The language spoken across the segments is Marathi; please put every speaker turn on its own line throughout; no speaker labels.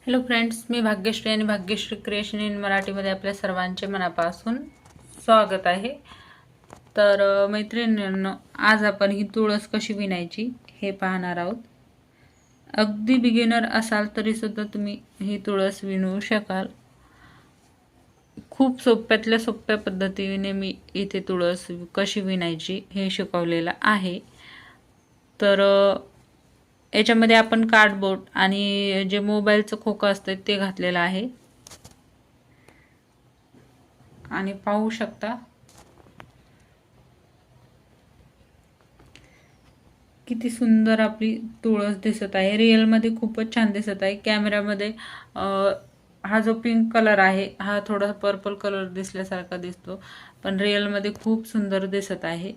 हॅलो फ्रेंड्स, मी भाग्यश्री आणि भाग्यश्री क्रिएशन इन मराठीमध्ये आपल्या सर्वांचे मनापासून स्वागत आहे। तर मैत्रिणींनो, आज आपण ही तुळस कशी विणायची हे पाहणार आहोत। अगदी बिगिनर असाल तरी सुद्धा तुम्ही ही तुळस विणू शकाल। खूप सोप्यातल्या सोप्या पद्धतीने मी इथे तुळस कशी विणायची हे शिकवलेलं आहे। तर याच्यामध्ये आपण कार्डबोर्ड आणि जे मोबाईलचं खोकं असतं ते घातलेलं आहे आणि पाहू शकता किती सुंदर आपली तुळस दिसत आहे। रिअल मध्ये खूपच छान दिसत आहे। कॅमेरामध्ये हा जो पिंक कलर आहे हा थोडा पर्पल कलर दिसल्यासारखा दिसतो, पण रिअल मध्ये खूप सुंदर दिसत आहे।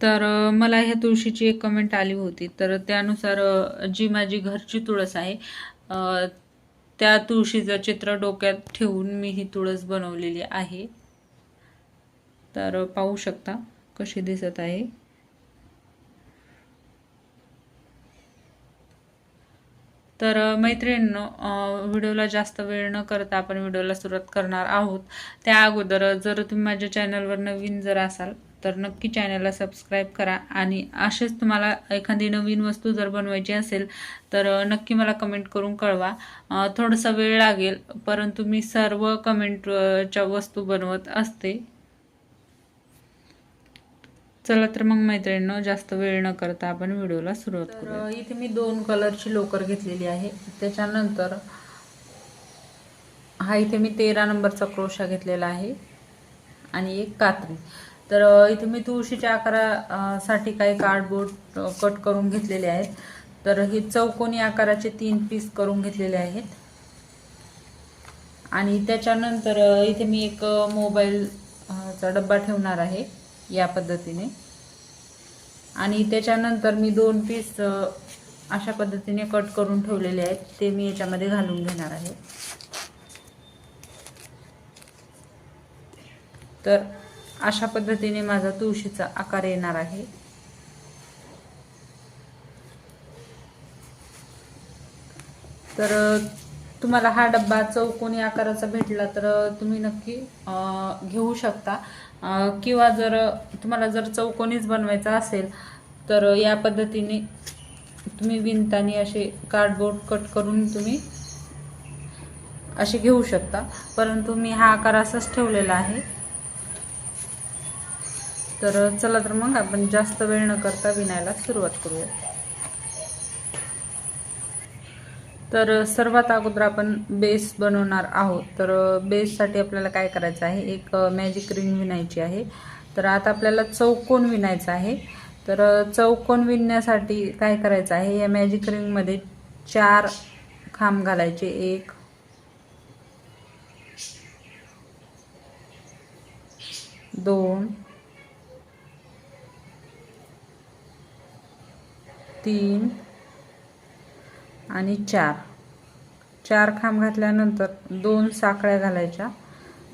तर मला ह्या तुळशीची एक कमेंट आली होती, तर त्यानुसार जी माझी घरची तुळस आहे त्या तुळशीचं चित्र डोक्यात ठेवून मी ही तुळस बनवलेली आहे। तर पाहू शकता कशी दिसत आहे। तर मैत्रिणींनो, व्हिडिओला जास्त वेळ न करता आपण व्हिडिओला सुरुवात करणार आहोत। त्या अगोदर जर तुम्ही माझ्या चॅनलवर नवीन जर असाल तर नक्की चॅनलला सबस्क्राईब करा आणि असेच तुम्हाला एखादी नवीन वस्तू जर बनवायची असेल तर नक्की मला कमेंट करून कळवा। थोडासा वेळ लागेल, परंतु मी सर्व कमेंटच्या वस्तू बनवत असते। चला तर मग मैत्रिणींनो, जास्त वेळ न करता आपण व्हिडिओला सुरुवात करूया। इथे मी 2 कलरची लोकर घेतलेली आहे। त्याच्यानंतर हा इथे मी 13 नंबरचा क्रोशा घेतलेला आहे आणि एक कात्री। तर इथे मी तुळशीच्या आकारासाठी काही कार्डबोर्ड कट करून घेतलेले आहेत। तर हे चौकोनी आकाराचे 3 पीस करून घेतलेले आहेत आणि त्याच्यानंतर इथे मी एक मोबाईलचा डब्बा ठेवणार आहे या पद्धतीने, आणि त्याच्यानंतर मी 2 पीस अशा पद्धतीने कट करून ठेवलेले आहेत, ते मी याच्यामध्ये घालून घेणार आहे। तर अशा पद्धतीने माझा तुळशीचा आकार येणार आहे। तर तुम्हाला हा डब्बा चौकोनी आकाराचा भेटला तर तुम्ही नक्की घेऊ शकता, किंवा जर तुम्हाला जर चौकोनीच बनवायचा असेल तर या पद्धतीने तुम्ही विणताना असे कार्डबोर्ड कट करून तुम्ही असे घेऊ शकता, परंतु मी हा आकार असाच ठेवलेला आहे। तर चला तर मग आपण जास्त वेळ न करता विणायला सुरुवात करूया। तर सर्वात अगोदर आपण बेस बनवणार आहोत। तर बेससाठी आपल्याला काय करायचं आहे, एक मॅजिक रिंग विणायची आहे। तर आता आपल्याला चौकोन विणायचा आहे। तर चौकोन विणण्यासाठी काय करायचं आहे, या मॅजिक रिंगमध्ये 4 खांब घालायचे। 1 2 3 आणि 4 खांब घातल्यानंतर 2 साखळ्या घालायच्या,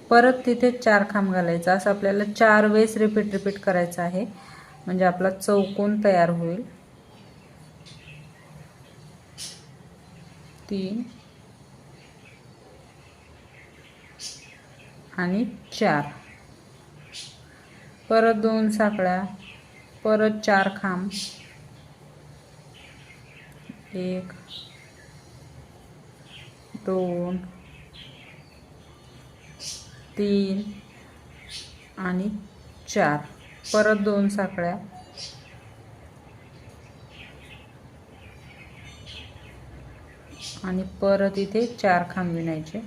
परत तिथे 4 खांब घालायचा। असं आपल्याला 4 वेळेस रिपीट करायचं आहे, म्हणजे आपला चौकोन तयार होईल। 3 आणि 4, परत 2 साखळ्या, परत 4 खांब, 1 2 3 आणि 4, परत 2 साखळ्या, आणि परत इथे 4 खांब विणायचे।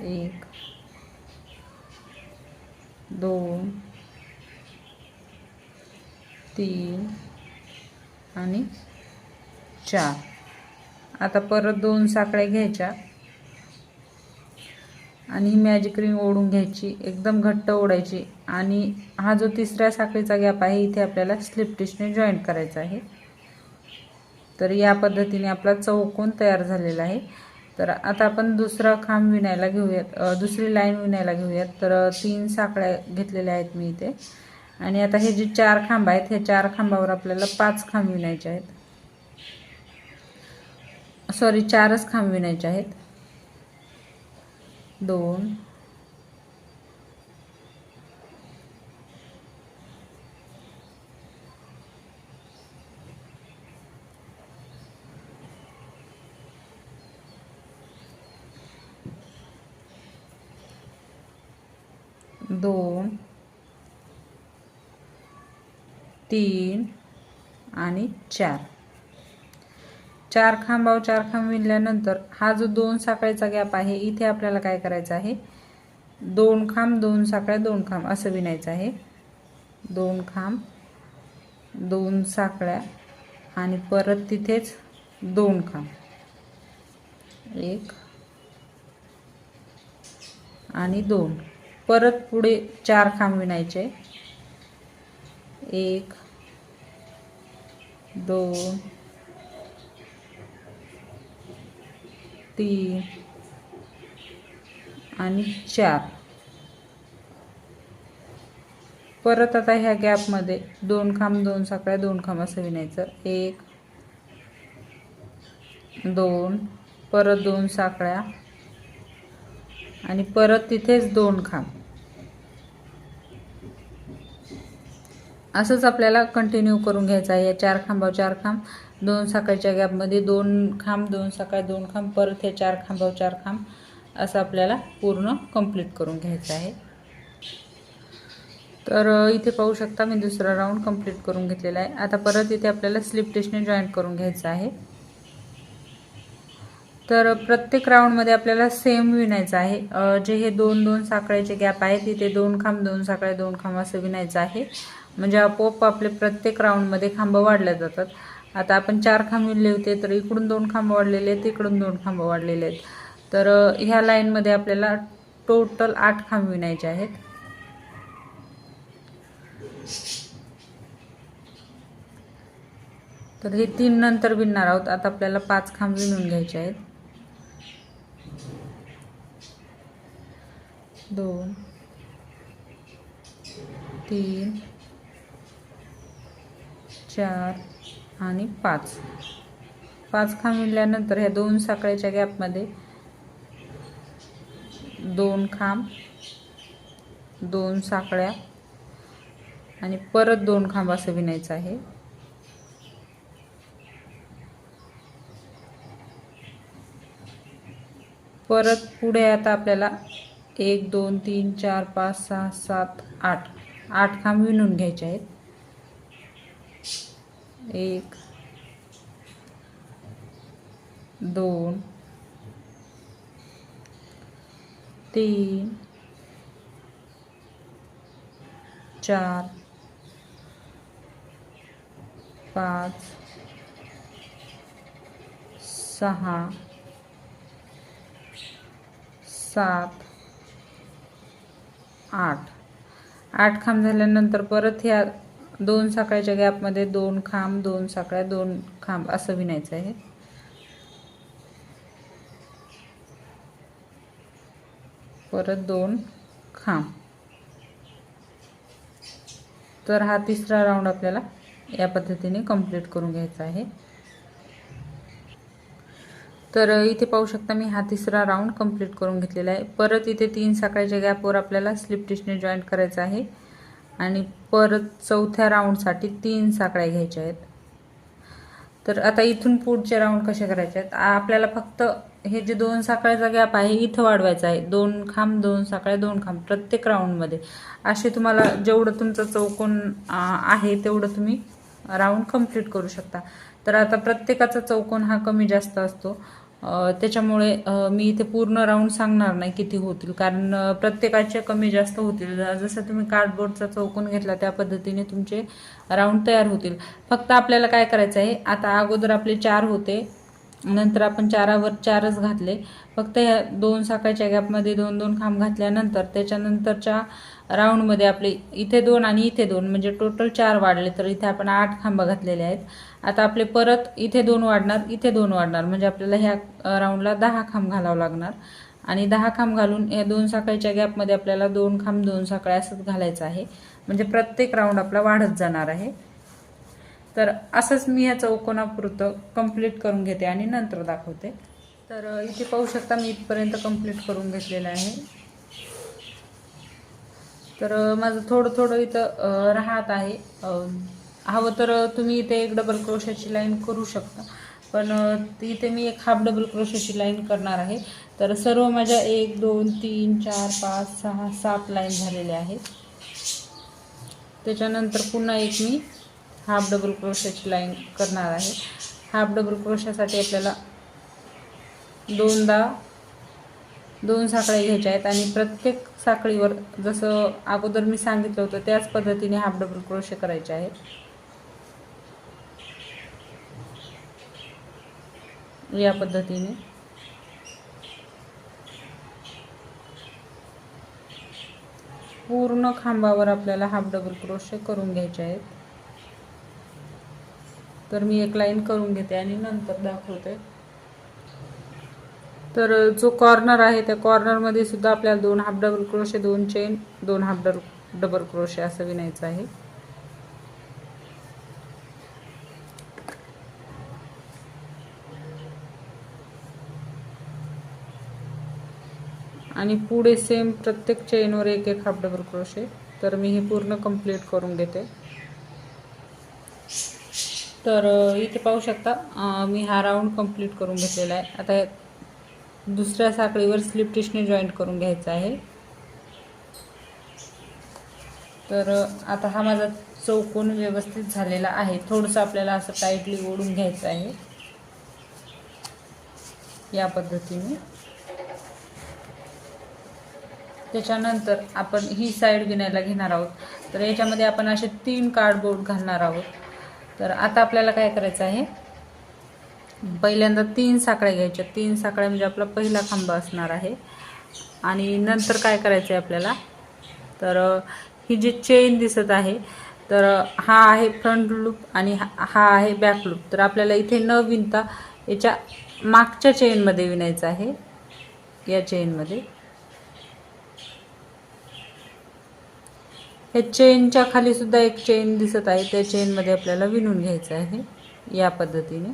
1 2 3 आणि 4। आता परत 2 साखळ्या घ्यायच्या आणि ही मॅजिक रिंग ओढून घ्यायची, एकदम घट्ट ओढायची, आणि हा जो तिसऱ्या साखळीचा गॅप आहे इथे आपल्याला स्लिप टिचने जॉईंट करायचा आहे। तर या पद्धतीने आपला चौकोन तयार झालेला आहे। तर आता आपण दुसरा खांब विणायला घेऊयात, दुसरी लाईन विणायला घेऊयात। तर 3 साखळ्या घेतलेल्या आहेत मी इथे, आणि आता हे जे 4 खांब आहेत, हे 4 खांबावर आपल्याला 5 खांब विणायचे आहेत। सॉरी 4च खांब विणायचे आहेत. 2 2 3 आणि 4. 4 खांबावर 4 खांब विणल्यानंतर हा जो 2 साखळीचा गॅप आहे इथे आपल्याला काय करायचं आहे, 2 खांब 2 साखळ्या 2 खांब असं विणायचं आहे. 2 खांब 2 साखळ्या आणि परत तिथेच 2 खांब, 1 आणि 2. परत पुढे 4 खांब विणायचे. 1 2 3 आणि 4. परत आता ह्या गॅपमध्ये 2 खांब 2 साखळ्या 2 खांब असं विणायचं. 1 2 परत 2 साखळ्या आणि परत तिथेच 2 खांब. असंच आपल्याला कंटिन्यू करून घ्यायचं आहे. या 4 खांबावर 4 खांब 2 साखळीच्या गॅपमध्ये 2 खांब 2 साखळ्या 2 खांब परत हे 4 खांबावर 4 खांब असं आपल्याला पूर्ण कंप्लीट करून घ्यायचं आहे. तर इथे पाहू शकता मी दुसरा राऊंड कंप्लीट करून घेतलेला आहे. आता परत इथे आपल्याला स्लिप स्टिचने जॉईंट करून घ्यायचं आहे. तर प्रत्येक राऊंडमध्ये आपल्याला सेम विणायचं आहे. जे हे 2-2 साखळ्याचे गॅप आहेत तिथे 2 खांब 2 साखळ्या 2 खांब असं विणायचं आहे. म्हणजे आपोआप आपले प्रत्येक राऊंडमध्ये खांब वाढल्या जातात. आता आपण 4 खांब विणले होते तर इकडून 2 खांब वाढलेले आहेत, इकडून 2 खांब वाढलेले आहेत. तर ह्या लाईनमध्ये आपल्याला टोटल 8 खांब विणायचे आहेत. तर हे 3 नंतर विणणार आहोत. आता आपल्याला 5 खांब विणून घ्यायचे आहेत. 2 3 4 आणि 5. 5 खांब विणल्यानंतर ह्या 2 साखळ्याच्या गॅपमध्ये 2 खांब 2 साखळ्या आणि परत 2 खांब असं विणायचं आहे. परत पुढे आता आपल्याला 1 2 3 4 5 6 7 8 8 खांब विणून घ्यायचे आहेत. 1 2 3 4 5 6 7 8. 8 खांब झाल्यानंतर परत ह्या 2 साखळ्याच्या गॅपमध्ये 2 खांब 2 साखळ्या 2 खांब असं विणायचं आहे. परत 2 खांब. तर हा तिसरा राऊंड आपल्याला या पद्धतीने कंप्लीट करून घ्यायचा आहे. तर इथे पाहू शकता मी हा तिसरा राऊंड कंप्लीट करून घेतलेला आहे. परत इथे 3 साखळ्याच्या गॅपवर आपल्याला स्लिप स्टिचने जॉईंट करायचं आहे आणि परत चौथ्या राऊंडसाठी 3 साखळ्या घ्यायच्या आहेत. तर आता इथून पुढचे राऊंड कसे करायचे आहेत, आपल्याला फक्त हे जे 2 साखळ्याचा गॅप आहे इथं वाढवायचा आहे. 2 खांब 2 साखळ्या 2 खांब प्रत्येक राऊंडमध्ये. असे तुम्हाला जेवढं तुमचं चौकोन आहे तेवढं तुम्ही राऊंड कंप्लीट करू शकता. तर आता प्रत्येकाचा चौकोन हा कमी जास्त असतो, त्याच्यामुळे मी इथे पूर्ण राऊंड सांगणार नाही किती होतील, कारण प्रत्येकाचे कमी जास्त होतील. जसं तुम्ही कार्डबोर्डचा चौकोन घेतला त्या पद्धतीने तुमचे राऊंड तयार होतील. फक्त आपल्याला काय करायचं आहे, आता अगोदर आपले 4 होते, नंतर आपण 4वर 4च घातले. फक्त या 2 साखळ्याच्या गॅपमध्ये 2-2 खांब घातल्यानंतर त्याच्यानंतरच्या राऊंडमध्ये आपले इथे 2 आणि इथे 2 म्हणजे टोटल 4 वाढले. तर इथे आपण 8 खांब घातलेले आहेत. आता आपले परत इथे 2 वाढणार, इथे 2 वाढणार, म्हणजे आपल्याला ह्या राऊंडला 10 खांब घालावं लागणार. आणि 10 खांब घालून या 2 साखळीच्या गॅपमध्ये आपल्याला 2 खांब 2 साखळ्या असंच घालायचं आहे. म्हणजे प्रत्येक राऊंड आपला वाढत जाणार आहे. तर असंच मी ह्या चौकोनापुरतं कंप्लीट करून घेते आणि नंतर दाखवते. तर इथे पाहू शकता मी इथपर्यंत कंप्लीट करून घेतलेलं आहे. तर माझं थोडं थोडं इथं राहत आहे. हवं तर तुम्ही इथे एक डबल क्रोशाची लाईन करू शकता, पण इथे मी एक हाफ डबल क्रोशाची लाईन करणार आहे. तर सर्व माझ्या 1 2 3 4 5 6 7 लाईन झालेल्या आहेत. त्याच्यानंतर पुन्हा एक मी हाफ डबल क्रोशाची लाईन करणार आहे. हाफ डबल क्रोशासाठी आपल्याला दोनदा 2 साखळ्या घ्यायच्या आहेत आणि प्रत्येक साखळीवर जसं अगोदर मी सांगितलं होतं त्याच पद्धतीने हाफ डबल क्रोशे करायचे आहेत. या पद्धतीने पूर्ण खांबावर आपल्याला हाफ डबल क्रोशे करून घ्यायचे आहेत. तर मी एक लाईन करून घेते आणि नंतर दाखवते. तर जो कॉर्नर आहे त्या कॉर्नरमध्ये सुद्धा आपल्याला 2 half double crochet, 2 chain, 2 half double crochet असं विणायचं आहे. आणि पुढे सेम प्रत्येक चेनवर एक एक हाफ डबल क्रोशे. तर मी हे पूर्ण कंप्लीट करून घेते. तर इथे पाहू शकता मी हा राऊंड कंप्लीट करून घेतलेला आहे. आता दुसऱ्या साखळीवर स्लिप टिशने जॉईंट करून घ्यायचा आहे. तर आता हा माझा चौकोन व्यवस्थित झालेला आहे. थोडंसं आपल्याला असं टाईटली ओढून घ्यायचं आहे या पद्धतीने. त्याच्यानंतर आपण ही साईड विणायला घेणार आहोत. तर याच्यामध्ये आपण असे 3 कार्डबोर्ड घालणार आहोत. तर आता आपल्याला काय करायचं आहे, पहिल्यांदा 3 साखळ्या घ्यायच्या. 3 साखळ्या म्हणजे आपला पहिला खांब असणार आहे. आणि नंतर काय करायचं आहे आपल्याला, तर ही जी चेन दिसत आहे तर हा आहे फ्रंट लूप आणि हा आहे बॅक लूप. तर आपल्याला इथे न विणता याच्या मागच्या चेनमध्ये विणायचं आहे. या चेनमध्ये या चेनच्या खाली सुद्धा एक चेन दिसत आहे, त्या चेनमध्ये आपल्याला विणून घ्यायचं आहे या पद्धतीने.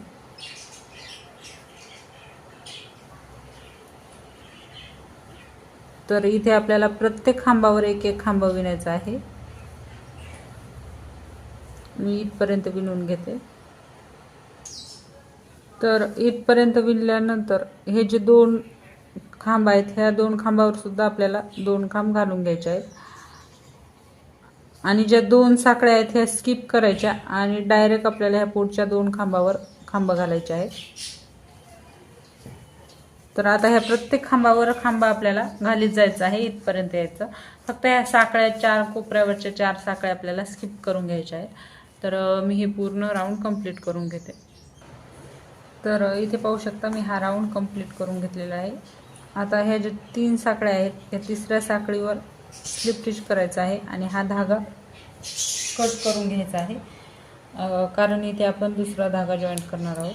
तर इथे आपल्याला प्रत्येक खांबावर एक एक खांब विणायचा आहे. मी इथपर्यंत विणून घेते. तर इथपर्यंत विणल्यानंतर हे जे 2 खांब आहेत ह्या 2 खांबावर सुद्धा आपल्याला 2 खांब घालून घ्यायचे आहेत. आणि ज्या 2 साखळ्या आहेत ह्या स्किप करायच्या आणि डायरेक्ट आपल्याला ह्या पुढच्या 2 खांबावर खांब घालायचे आहेत. तर आता ह्या प्रत्येक खांबावर खांबा आपल्याला घालीत जायचं आहे, इथपर्यंत यायचं. फक्त ह्या साखळ्या 4 कोपऱ्यावरच्या 4 साखळ्या आपल्याला स्किप करून घ्यायच्या आहेत. तर मी हे पूर्ण राऊंड कंप्लीट करून घेते. तर इथे पाहू शकता मी हा राऊंड कंप्लीट करून घेतलेला आहे. आता ह्या ज्या 3 साखळ्या आहेत त्या तिसऱ्या साखळीवर स्लिप स्टिच करायचा आहे आणि हा धागा कट करून घ्यायचा आहे, कारण इथे आपण दुसरा धागा जॉईंट करणार आहोत.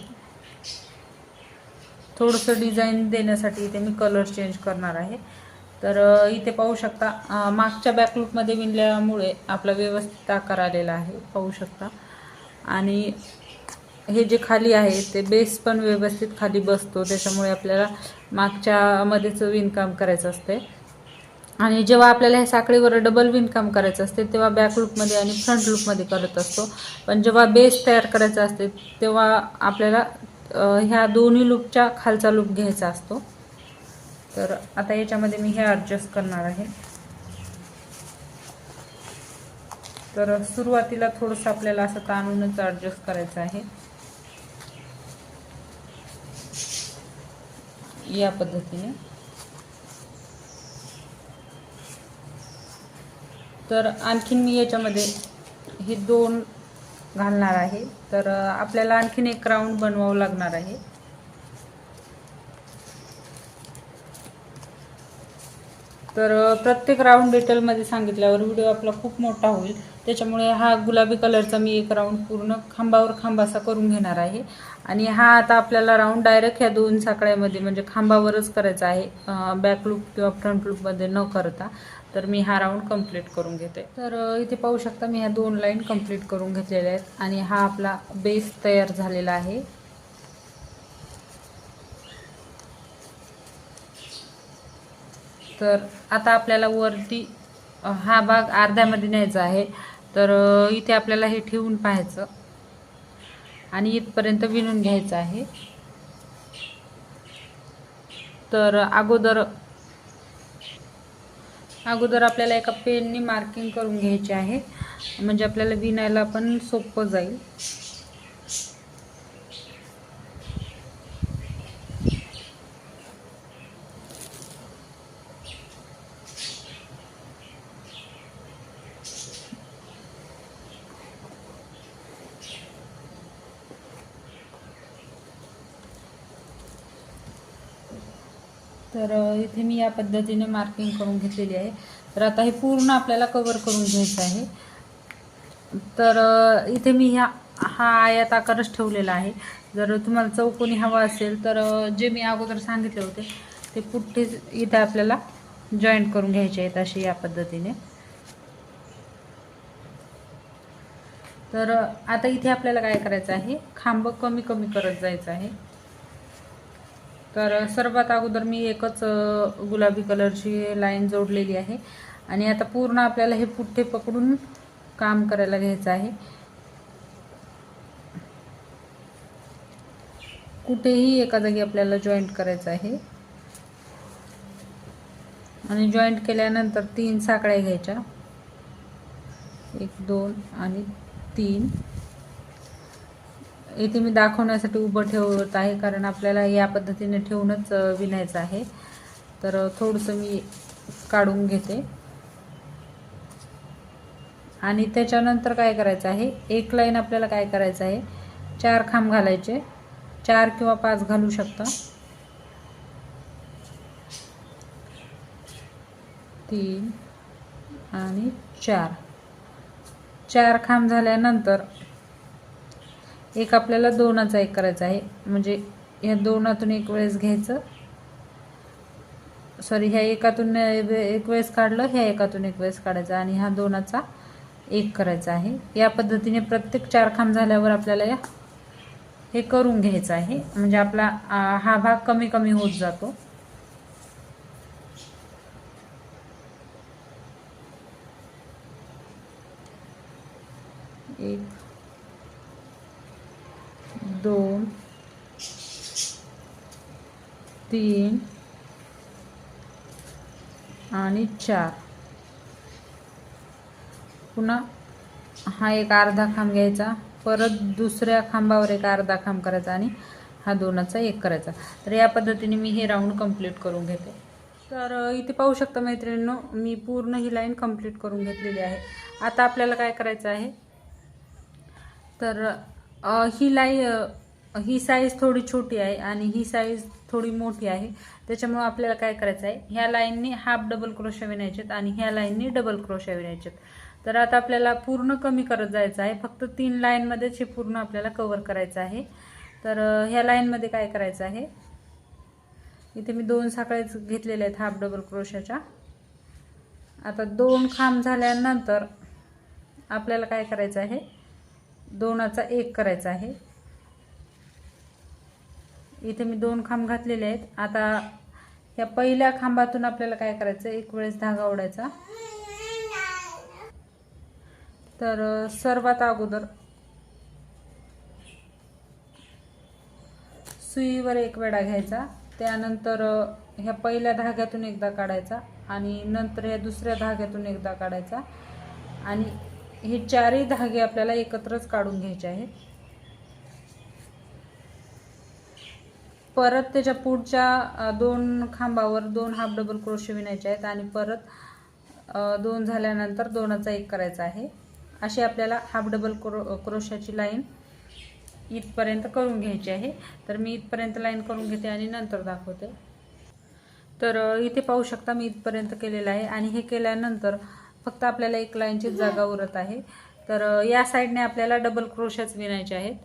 थोडंसं डिझाईन देण्यासाठी इथे मी कलर चेंज करणार आहे. तर इथे पाहू शकता मागच्या बॅक लूपमध्ये विणल्यामुळे आपला व्यवस्थित आकार आलेला आहे, पाहू शकता. आणि हे जे खाली आहे ते बेस पण व्यवस्थित खाली बसतो, त्याच्यामुळे आपल्याला मागच्या मध्येच विणकाम करायचं असते. आणि जेव्हा आपल्याला ह्या साखळीवर डबल विणकाम करायचं असते तेव्हा बॅक लूपमध्ये आणि फ्रंट लूपमध्ये करत असतो. पण जेव्हा बेस तयार करायचा असते तेव्हा आपल्याला ह्या दोन्ही लूपच्या खालचा लूप घ्यायचा असतो. तर आता याच्यामध्ये मी हे ॲडजस्ट करणार आहे. तर सुरुवातीला थोडंसं आपल्याला असं ताणूनच ॲडजस्ट करायचं आहे या पद्धतीने. तर आणखीन मी याच्यामध्ये हे 2 घालणार आहे. तर आपल्याला आणखीन एक राऊंड बनवावं लागणार आहे. तर प्रत्येक राऊंड डिटेलमध्ये सांगितल्यावर व्हिडिओ आपला खूप मोठा होईल, त्याच्यामुळे हा गुलाबी कलरचा मी एक राऊंड पूर्ण खांबावर खांब असा करून घेणार आहे. आणि हा आता आपल्याला राऊंड डायरेक्ट ह्या 2 साखळ्यामध्ये म्हणजे खांबावरच करायचा आहे, बॅक लूप किंवा फ्रंट लूपमध्ये न करता. तर मी हा राऊंड कंप्लीट करून घेते. तर इथे पाहू शकता मी ह्या 2 लाईन कंप्लीट करून घेतलेल्या आहेत आणि हा आपला बेस तयार झालेला आहे. तर आता आपल्याला वरती हा भाग अर्ध्यामध्ये न्यायचा आहे. तर इथे आपल्याला हे ठेवून पाहायचं आणि इथपर्यंत विणून घ्यायचं आहे. तर अगोदर आपल्याला एका पेननी मार्किंग करून घ्यायचे आहे, म्हणजे आपल्याला विणायला पण सोपं जाईल. तर इथे मी या पद्धतीने मार्किंग करून घेतलेली आहे. तर आता हे पूर्ण आपल्याला कव्हर करून घ्यायचं आहे. तर इथे मी हा आयत आकारच ठेवलेला आहे. जर तुम्हाला चौकोनी हवा असेल तर जे मी अगोदर सांगितले होते ते पुठ्ठे इथे आपल्याला जॉईंट करून घ्यायचे आहेत अशी या पद्धतीने. तर आता इथे आपल्याला काय करायचं आहे, खांब कमी कमी करत जायचं आहे. तर सर्वात अगोदर मी एकच गुलाबी कलरची लाईन जोडलेली आहे आणि आता पूर्ण आपल्याला हे पुठ्ठे पकडून काम करायला घ्यायचं आहे. कुठेही एका जागी आपल्याला जॉईंट करायचं आहे आणि जॉईंट केल्यानंतर 3 साकळ्या घ्यायच्या, 1 2 आणि 3. इथे मी दाखवण्यासाठी उभं ठेवत आहे कारण आपल्याला या पद्धतीने ठेवूनच विणायचं आहे. तर थोडंसं मी काढून घेते आणि त्याच्यानंतर काय करायचं आहे, एक लाईन आपल्याला काय करायचं आहे, 4 खांब घालायचे, 4 किंवा 5 घालू शकता. 3 आणि 4 खांब झाल्यानंतर एक आपल्याला 2चा एक करायचा आहे, म्हणजे ह्या 2तून एक वेळेस घ्यायचं, सॉरी ह्या एकातून एक वेळेस काढलं, ह्या एकातून एक वेळेस काढायचं आणि हा 2चा एक करायचा आहे. या पद्धतीने प्रत्येक 4 खांब झाल्यावर आपल्याला हे करून घ्यायचं आहे, म्हणजे आपला हा भाग कमी कमी होत जातो. एक 2 3 आणि 4. पुन्हा हा एक अर्धा खांब घ्यायचा, परत दुसऱ्या खांबावर एक अर्धा खांब करायचा आणि हा 2चा एक करायचा. तर या पद्धतीने मी हे राऊंड कंप्लीट करून घेते. तर इथे पाहू शकता मैत्रिणींनो, मी पूर्ण ही लाईन कंप्लीट करून घेतलेली आहे. आता आपल्याला काय करायचं आहे, तर ही साईज थोडी छोटी आहे आणि ही साईज थोडी मोठी आहे. त्याच्यामुळे आपल्याला काय करायचं आहे, ह्या लाईननी हाफ डबल क्रोशा विणायचेत आणि ह्या लाईननी डबल क्रोशा विणायचेत. तर आता आपल्याला पूर्ण कमी करत जायचं आहे, फक्त 3 लाईनमध्येच हे पूर्ण आपल्याला कव्हर करायचं आहे. तर ह्या लाईनमध्ये काय करायचं आहे, इथे मी 2 साखळे घेतलेल्या आहेत हाफ डबल क्रोशाच्या. आता 2 खांब झाल्यानंतर आपल्याला काय करायचं आहे, 2चा एक करायचा आहे. इथे मी 2 खांब घातलेले आहेत. आता या पहिल्या खांबातून आपल्याला काय करायचं, एक वेळेस धागा ओढायचा. तर सर्वात अगोदर सुईवर एक वेढा घ्यायचा, त्यानंतर ह्या पहिल्या धाग्यातून एकदा काढायचा आणि नंतर ह्या दुसऱ्या धाग्यातून एकदा काढायचा आणि हे 4ही धागे आपल्याला एकत्रच काढून घ्यायचे आहेत. परत त्याच्या पुढच्या 2 खांबावर 2 हाफ डबल क्रोशे विणायचे आहेत आणि परत 2 झाल्यानंतर 2चा एक करायचा आहे. अशी आपल्याला हाफ डबल क्रोशाची लाईन इथपर्यंत करून घ्यायची आहे. तर मी इथपर्यंत लाईन करून घेते आणि नंतर दाखवते. तर इथे पाहू शकता मी इथपर्यंत केलेलं आहे आणि हे केल्यानंतर फक्त आपल्याला एक लाईनची जागा उरत आहे. तर या साईडने आपल्याला डबल क्रोशाच विणायचे आहेत.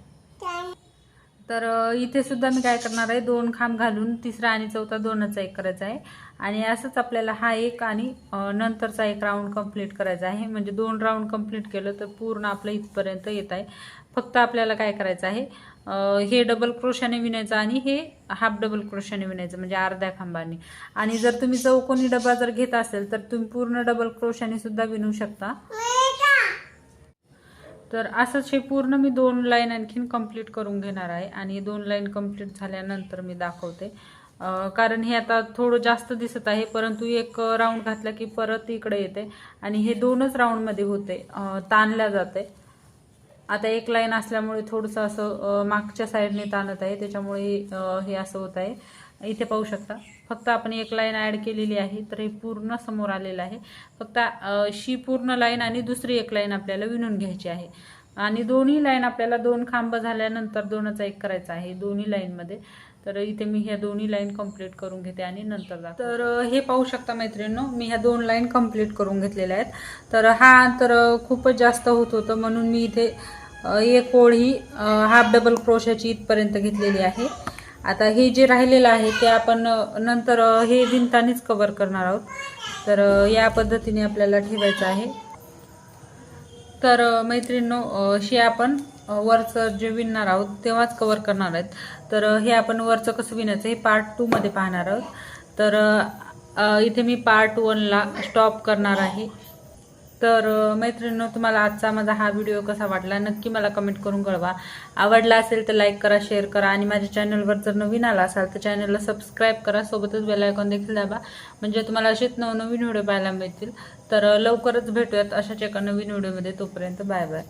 तर इथे सुद्धा मी काय करणार आहे, 2 खांब घालून तिसरा आणि चौथा दोनचा एक करायचा आहे आणि असंच आपल्याला हा एक आणि नंतरचा एक राऊंड कंप्लीट करायचा आहे. म्हणजे 2 राऊंड कंप्लीट केलं तर पूर्ण आपलं इथपर्यंत येत आहे. फक्त आपल्याला काय करायचं आहे, हे डबल क्रोशाने विणायचं आणि हे हाफ डबल क्रोशाने विणायचं म्हणजे अर्ध्या खांबाने. आणि जर तुम्ही चौकोनी डबा जर घेत असेल तर तुम्ही पूर्ण डबल क्रोशाने सुद्धा विणू शकता. तर असंच हे पूर्ण मी 2 लाईन आणखीन कंप्लीट करून घेणार आहे आणि 2 लाईन कंप्लीट झाल्यानंतर मी दाखवते. कारण हे आता थोडं जास्त दिसत आहे, परंतु एक राऊंड घातला की परत इकडे येते आणि हे 2च राऊंडमध्ये होते, ताणल्या जाते. आता एक लाईन असल्यामुळे थोडंसं असं मागच्या साईडने ताणत आहे, त्याच्यामुळे हे असं होत आहे. इथे पाहू शकता, फक्त आपण एक लाईन ॲड केलेली आहे तर हे पूर्ण समोर आलेलं आहे. फक्त शी पूर्ण लाईन आणि दुसरी एक लाईन आपल्याला विणून घ्यायची आहे आणि दोन्ही लाईन आपल्याला 2 खांब झाल्यानंतर 2चा एक करायचा आहे दोन्ही लाईनमध्ये. तर इथे मी ह्या दोन्ही लाईन कंप्लीट करून घेते आणि नंतर जाते. तर हे पाहू शकता मैत्रिणींनो, मी ह्या 2 लाईन कंप्लीट करून घेतलेल्या आहेत. तर हा अंतर खूपच जास्त होत होतं म्हणून मी इथे एक ओळ ही हाफ डबल क्रोशाची इथपर्यंत घेतलेली आहे. आता हे जे राहिलेलं आहे ते आपण नंतर हे विणतानीच कव्हर करणार आहोत. तर या पद्धतीने आपल्याला ठेवायचं आहे. तर मैत्रिणींनो, हे आपण वरचं जे विणणार आहोत तेव्हाच कव्हर करणार आहेत. तर हे आपण वरचं कसं विणायचं हे पार्ट 2 मध्ये पाहणार आहोत. तर इथे मी पार्ट 1ला स्टॉप करणार आहे. तर मैत्रिणींनो, तुम्हाला आजचा माझा हा व्हिडिओ कसा वाटला नक्की मला कमेंट करून कळवा. आवडला असेल तर लाईक करा, शेअर करा आणि माझ्या चॅनलवर जर नवीन आला असाल तर चॅनलला सबस्क्राईब करा, सोबतच बेल आयकॉन देखील दाबा म्हणजे तुम्हाला असेच नवनवीन व्हिडिओ पाहायला मिळतील. तर लवकरच भेटूयात अशाच एका नवीन व्हिडिओमध्ये. तोपर्यंत बाय बाय.